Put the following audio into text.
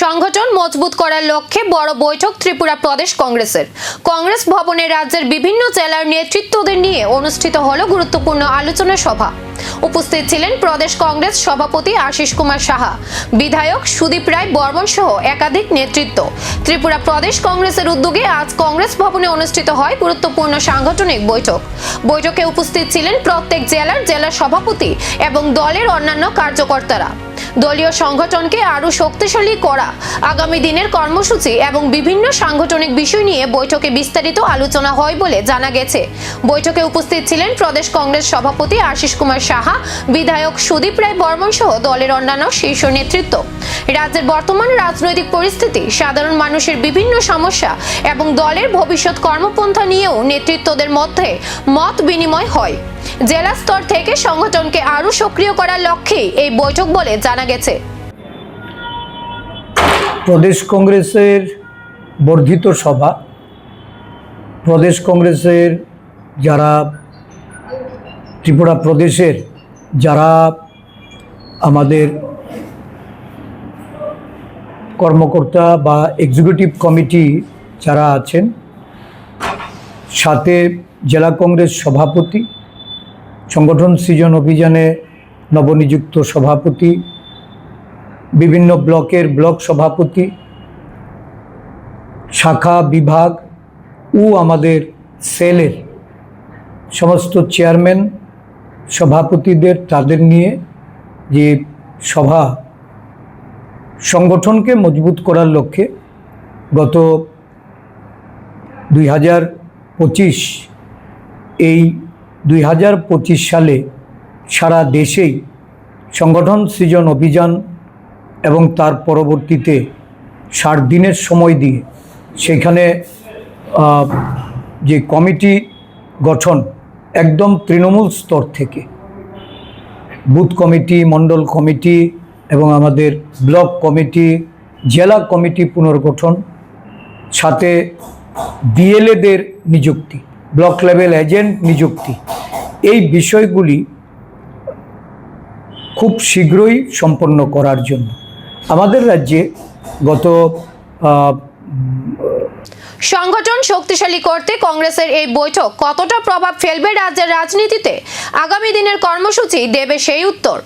সংগঠন মজবুত করার লক্ষ্যে বড় বৈঠক ত্রিপুরা প্রদেশ কংগ্রেসের। কংগ্রেস ভবনে রাজ্যের বিভিন্ন জেলার নেতৃত্বদের নিয়ে অনুষ্ঠিত হলো গুরুত্বপূর্ণ আলোচনা সভা। উপস্থিত ছিলেন প্রদেশ কংগ্রেস সভাপতি আশিস কুমার সাহা, বিধায়ক সুদীপ রায় বর্মন সহ একাধিক নেতৃত্ব। ত্রিপুরা প্রদেশ কংগ্রেসের উদ্যোগে আজ কংগ্রেস ভবনে অনুষ্ঠিত হয় গুরুত্বপূর্ণ সাংগঠনিক বৈঠক। বৈঠকে উপস্থিত ছিলেন প্রত্যেক জেলা সভাপতি এবং দলের অন্যান্য কার্যকর্তারা। দলীয় সংগঠনকে আরো শক্তিশালী করা, আগামী দিনের কর্মসূচি এবং বিভিন্ন সাংগঠনিক বিষয় নিয়ে বৈঠকে বিস্তারিত আলোচনা হয় বলে জানা গেছে। বৈঠকে উপস্থিত ছিলেন প্রদেশ কংগ্রেস সভাপতি আশিস কুমার সাহা, বিধায়ক সুদীপ রায় বর্মন সহ দলের অন্যান্য শীর্ষ নেতৃত্ব। রাজ্যের বর্তমান রাজনৈতিক পরিস্থিতি, সাধারণ মানুষের বিভিন্ন সমস্যা এবং দলের ভবিষ্যৎ কর্মপন্থা নিয়েও নেতৃত্বদের মধ্যে মত বিনিময় হয়। জেলা স্তর থেকে সংগঠনকে আরো সক্রিয় করার লক্ষ্যে এই বৈঠক বলে জানা গেছে। প্রদেশ কংগ্রেসের বর্ধিত সভা, প্রদেশ কংগ্রেসের যারা ত্রিপুরা প্রদেশের যারা আমাদের কর্মকর্তা বা এক্সিকিউটিভ কমিটি যারা আছেন, সাথে জেলা কংগ্রেস সভাপতি, সংগঠন সৃজন অভিযানে নবনিযুক্ত সভাপতি, বিভিন্ন ব্লকের ব্লক সভাপতি, শাখা বিভাগ ও আমাদের সেলের সমস্ত চেয়ারম্যান সভাপতিদের তাদের নিয়ে যে সভা, সংগঠনকে মজবুত করার লক্ষ্যে গত 2025 এই 2025 সালে সারা দেশেই সংগঠন সৃজন অভিযান এবং তার পরবর্তীতে 60 দিনের সময় দিয়ে সেখানে যে কমিটি গঠন একদম তৃণমূল স্তর থেকে বুথ কমিটি, মণ্ডল কমিটি এবং আমাদের ব্লক কমিটি, জেলা কমিটি পুনর্গঠন, সাথে বিএলএদের নিযুক্তি, ব্লক লেভেল এজেন্ট নিযুক্তি, এই বিষয়গুলি খুব শীঘ্রই সম্পন্ন করার জন্য আমাদের রাজ্যে গত সংগঠন শক্তিশালী করতে কংগ্রেসের এই বৈঠক কতটা প্রভাব ফেলবে রাজ্যের রাজনীতিতে, আগামী দিনের কর্মসূচি দেবে সেই উত্তর।